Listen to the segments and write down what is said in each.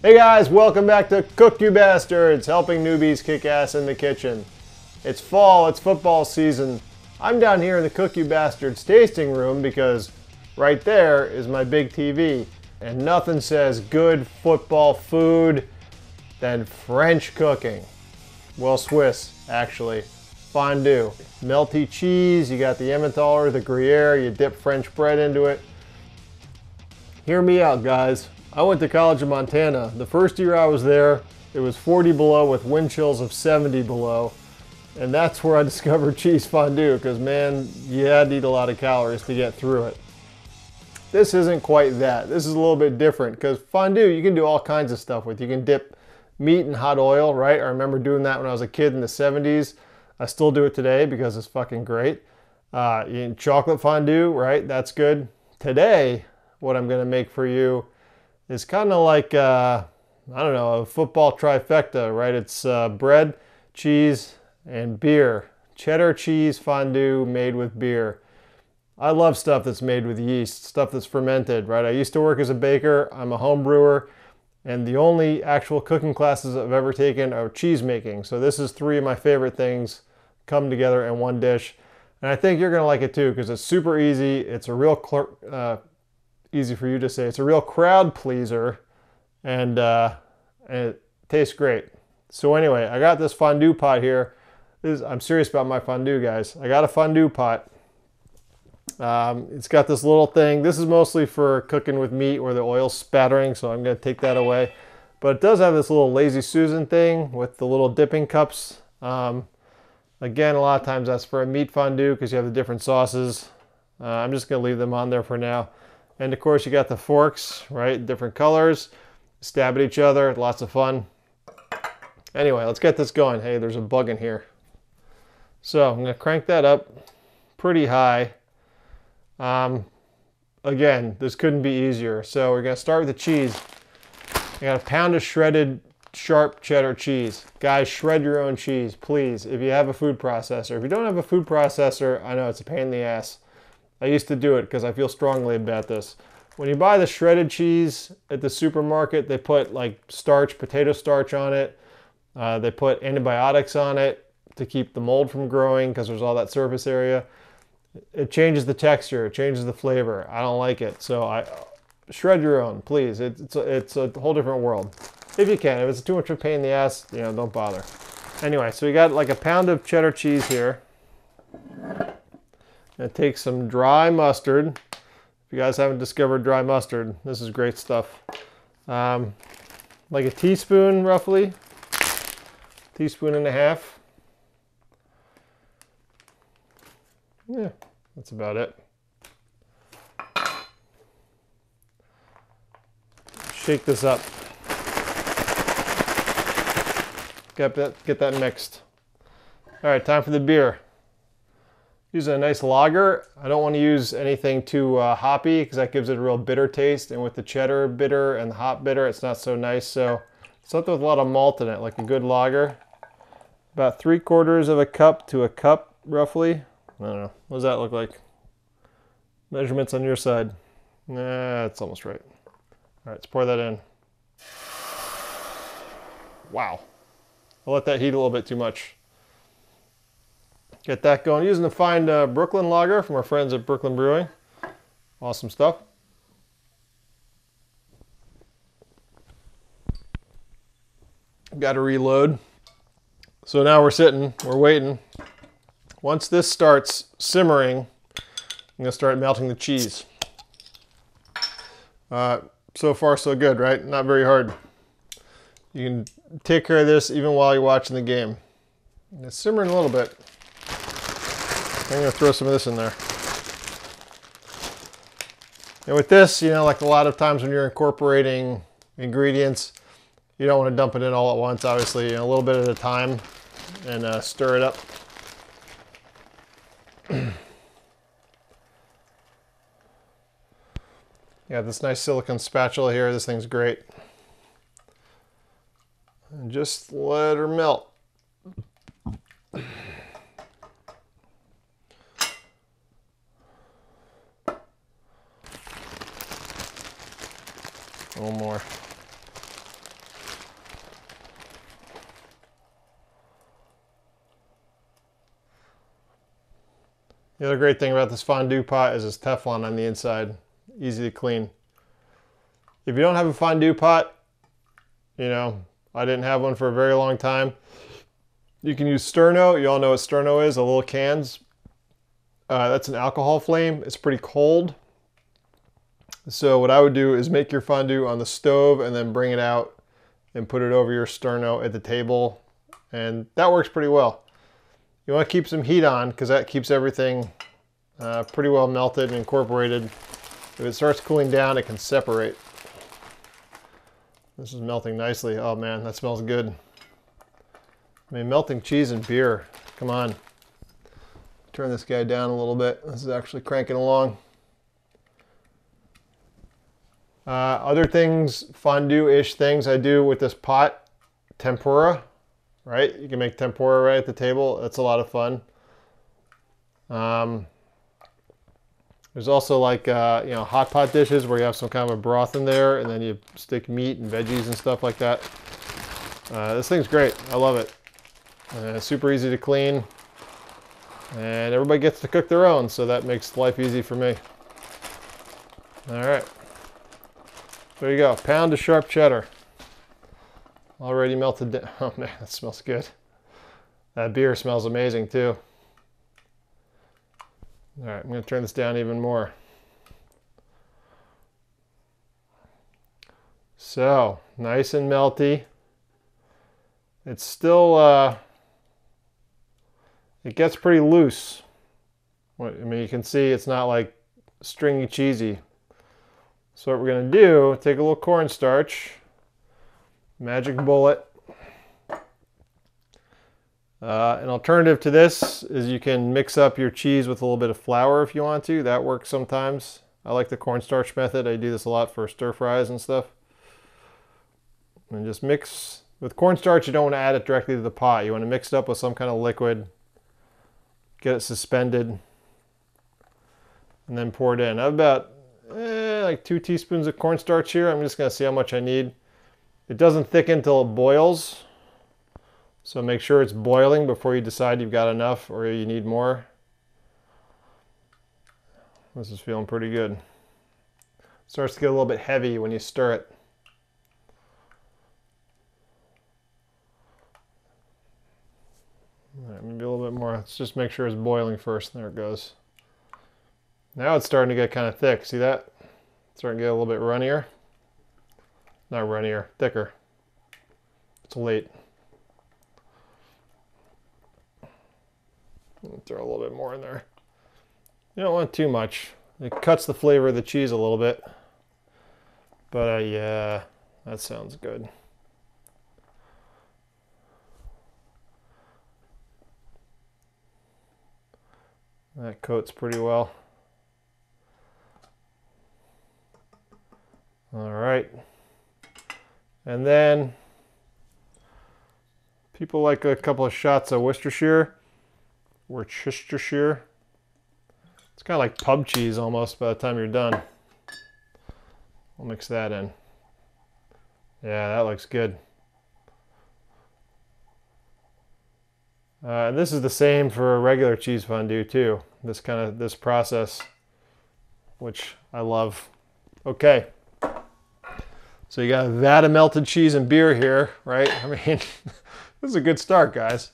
Hey guys, welcome back to Cook You Bastards, helping newbies kick ass in the kitchen. It's fall, it's football season. I'm down here in the Cook You Bastards tasting room because right there is my big TV. And nothing says good football food than French cooking. Well, Swiss, actually. Fondue. Melty cheese, you got the Emmentaler, the Gruyere, you dip French bread into it. Hear me out, guys. I went to college in Montana. The first year I was there, it was 40 below with wind chills of 70 below. And that's where I discovered cheese fondue, because man, you had to eat a lot of calories to get through it. This isn't quite that. This is a little bit different, because fondue you can do all kinds of stuff with. You can dip meat in hot oil, right? I remember doing that when I was a kid in the 70s. I still do it today because it's fucking great. You can chocolate fondue, right? That's good. Today, what I'm gonna make for you is kind of like, I don't know, a football trifecta, right? It's bread, cheese, and beer. Cheddar cheese fondue made with beer. I love stuff that's made with yeast, stuff that's fermented, right? I used to work as a baker. I'm a home brewer, and the only actual cooking classes I've ever taken are cheese making. So this is three of my favorite things come together in one dish. And I think you're gonna like it too, because it's super easy. It's a real easy for you to say. It's a real crowd pleaser, and it tastes great. So anyway, I got this fondue pot here. I'm serious about my fondue, guys. I got a fondue pot. It's got this little thing. This is mostly for cooking with meat where the oil's spattering, so I'm gonna take that away. But it does have this little Lazy Susan thing with the little dipping cups. Again, a lot of times that's for a meat fondue because you have the different sauces. I'm just gonna leave them on there for now. And of course you got the forks, right? Different colors, stab at each other, lots of fun. Anyway, let's get this going. Hey, there's a bug in here. So I'm gonna crank that up pretty high. Again, this couldn't be easier. So we're gonna start with the cheese. I got a pound of shredded sharp cheddar cheese. Guys, shred your own cheese, please, if you have a food processor. If you don't have a food processor, I know it's a pain in the ass. I used to do it because I feel strongly about this. When you buy the shredded cheese at the supermarket, they put like starch, potato starch on it. They put antibiotics on it to keep the mold from growing because there's all that surface area. It changes the texture, it changes the flavor. I don't like it, so shred your own, please. It's a whole different world. If you can. If it's too much of a pain in the ass, you know, don't bother. Anyway, so we got like a pound of cheddar cheese here. And take some dry mustard. If you guys haven't discovered dry mustard, this is great stuff. Like a teaspoon, roughly. Teaspoon and a half. Yeah, that's about it. Shake this up. Get that mixed. All right, time for the beer. Using a nice lager. I don't want to use anything too hoppy because that gives it a real bitter taste. And with the cheddar bitter and the hop bitter, it's not so nice. So something with a lot of malt in it, like a good lager. About 3/4 of a cup to a cup, roughly. I don't know. What does that look like? Measurements on your side. Nah, that's almost right. All right, let's pour that in. Wow. I'll let that heat a little bit too much. Get that going. Using the fine Brooklyn lager from our friends at Brooklyn Brewing. Awesome stuff. Got to reload. So now we're sitting, we're waiting. Once this starts simmering, I'm going to start melting the cheese. So far so good, right? Not very hard. You can take care of this even while you're watching the game. It's simmering a little bit. I'm going to throw some of this in there. And with this, you know, like a lot of times when you're incorporating ingredients, you don't want to dump it in all at once, obviously, you know, a little bit at a time, and stir it up. Yeah, this nice silicone spatula here, this thing's great. And just let her melt. A little more. The other great thing about this fondue pot is it's Teflon on the inside. Easy to clean. If you don't have a fondue pot, you know, I didn't have one for a very long time. You can use Sterno. You all know what Sterno is, the little cans. That's an alcohol flame. It's pretty cold. So what I would do is make your fondue on the stove and then bring it out and put it over your Sterno at the table. And that works pretty well. You want to keep some heat on because that keeps everything pretty well melted and incorporated. If it starts cooling down, it can separate. This is melting nicely. Oh man, that smells good. I mean, melting cheese and beer. Come on. Turn this guy down a little bit. This is actually cranking along. Other things, fondue-ish things I do with this pot. Tempura, right? You can make tempura right at the table. That's a lot of fun. There's also like, you know, hot pot dishes where you have some kind of a broth in there and then you stick meat and veggies and stuff like that. This thing's great. I love it. It's super easy to clean. And everybody gets to cook their own, so that makes life easy for me. All right. There you go. Pound of sharp cheddar. Already melted down. Oh man, that smells good. That beer smells amazing too. All right, I'm going to turn this down even more. So, nice and melty. It's still, it gets pretty loose. I mean, you can see it's not like stringy cheesy. So what we're going to do, take a little cornstarch, magic bullet. An alternative to this is you can mix up your cheese with a little bit of flour if you want to. That works sometimes. I like the cornstarch method. I do this a lot for stir fries and stuff. And just mix. With cornstarch, you don't want to add it directly to the pot. You want to mix it up with some kind of liquid. Get it suspended. And then pour it in. I have about like 2 teaspoons of cornstarch here. I'm just going to see how much I need. It doesn't thicken until it boils. So make sure it's boiling before you decide you've got enough or you need more. This is feeling pretty good. Starts to get a little bit heavy when you stir it. All right, maybe a little bit more. Let's just make sure it's boiling first. There it goes. Now it's starting to get kind of thick. See that? It's starting to get a little bit runnier. Not runnier, thicker. It's late. Throw a little bit more in there. You don't want too much. It cuts the flavor of the cheese a little bit. But yeah, that sounds good. That coats pretty well. All right. And then people like a couple of shots of Worcestershire. Worcestershire. It's kind of like pub cheese almost by the time you're done. I'll mix that in. Yeah, that looks good. And this is the same for a regular cheese fondue too. This process, which I love. Okay. So you got a vat of melted cheese and beer here, right? I mean, this is a good start, guys.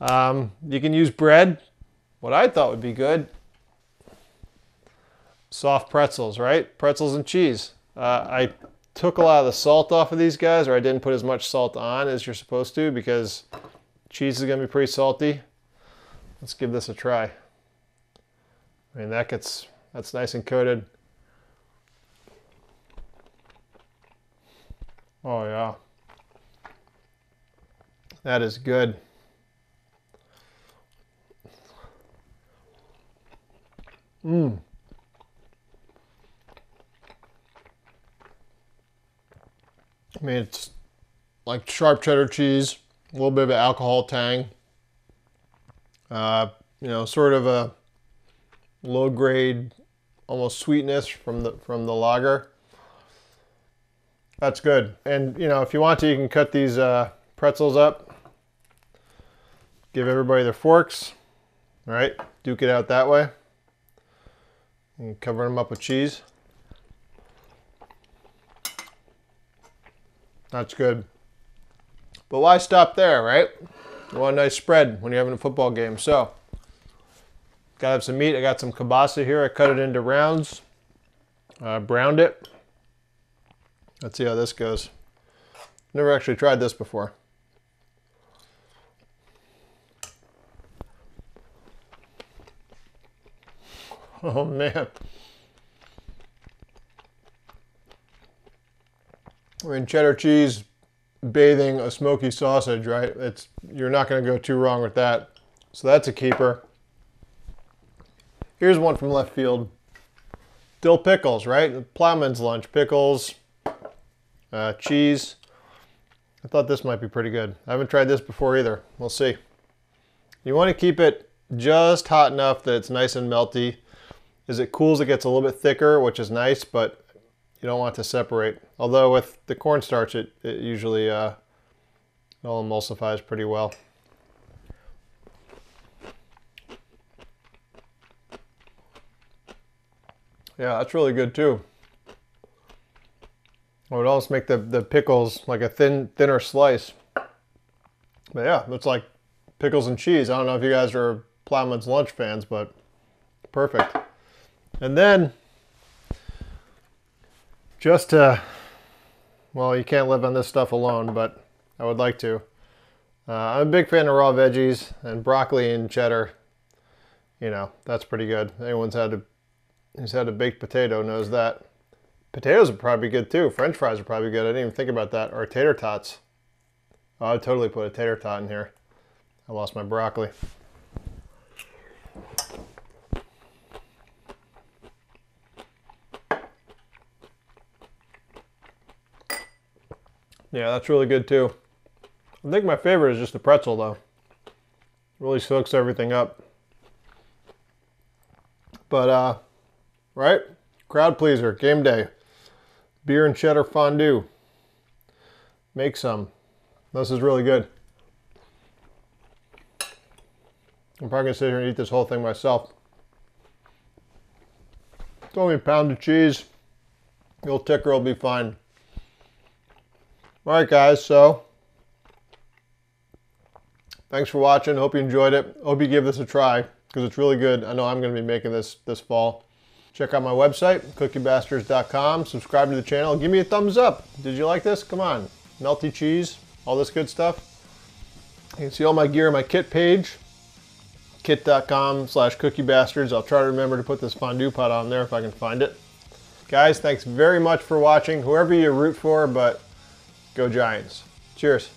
You can use bread. What I thought would be good, soft pretzels, right? Pretzels and cheese. I took a lot of the salt off of these guys, or I didn't put as much salt on as you're supposed to because cheese is going to be pretty salty. Let's give this a try. I mean, that's nice and coated. Oh yeah. That is good. I mean, it's like sharp cheddar cheese, a little bit of alcohol tang. You know, sort of a low grade, almost sweetness from the lager. That's good. And you know, if you want to, you can cut these pretzels up. Give everybody their forks. All right, duke it out that way. And cover them up with cheese. That's good. But why stop there, right? You want a nice spread when you're having a football game. So, gotta have some meat. I got some kielbasa here. I cut it into rounds. Browned it. Let's see how this goes. Never actually tried this before. Oh man. I mean, cheddar cheese bathing a smoky sausage, right? You're not going to go too wrong with that. So that's a keeper. Here's one from left field. Dill pickles, right? Plowman's lunch. Pickles, cheese. I thought this might be pretty good. I haven't tried this before either. We'll see. You want to keep it just hot enough that it's nice and melty. As it cools, it gets a little bit thicker, which is nice, but you don't want it to separate. Although with the cornstarch, it usually it all emulsifies pretty well. Yeah, that's really good too. I would also make the pickles like a thinner slice. But yeah, it's like pickles and cheese. I don't know if you guys are Plowman's Lunch fans, but perfect. And then, just to, well, you can't live on this stuff alone, but I would like to. I'm a big fan of raw veggies, and broccoli and cheddar, you know, that's pretty good. Anyone who's had a baked potato knows that. Potatoes are probably good too. French fries are probably good. I didn't even think about that. Or tater tots. Oh, I'd totally put a tater tot in here. I lost my broccoli. Yeah, that's really good too. I think my favorite is just the pretzel though. Really soaks everything up. But, right? Crowd pleaser, game day. Beer and cheddar fondue. Make some. This is really good. I'm probably gonna sit here and eat this whole thing myself. It's only a pound of cheese. The little ticker will be fine. Alright guys, so thanks for watching. Hope you enjoyed it. Hope you give this a try because it's really good. I know I'm going to be making this fall. Check out my website, cookiebastards.com. Subscribe to the channel. Give me a thumbs up. Did you like this? Come on. Melty cheese, all this good stuff. You can see all my gear on my kit page, kit.com/cookiebastards. I'll try to remember to put this fondue pot on there if I can find it. Guys, thanks very much for watching. Whoever you root for, but go Giants. Cheers.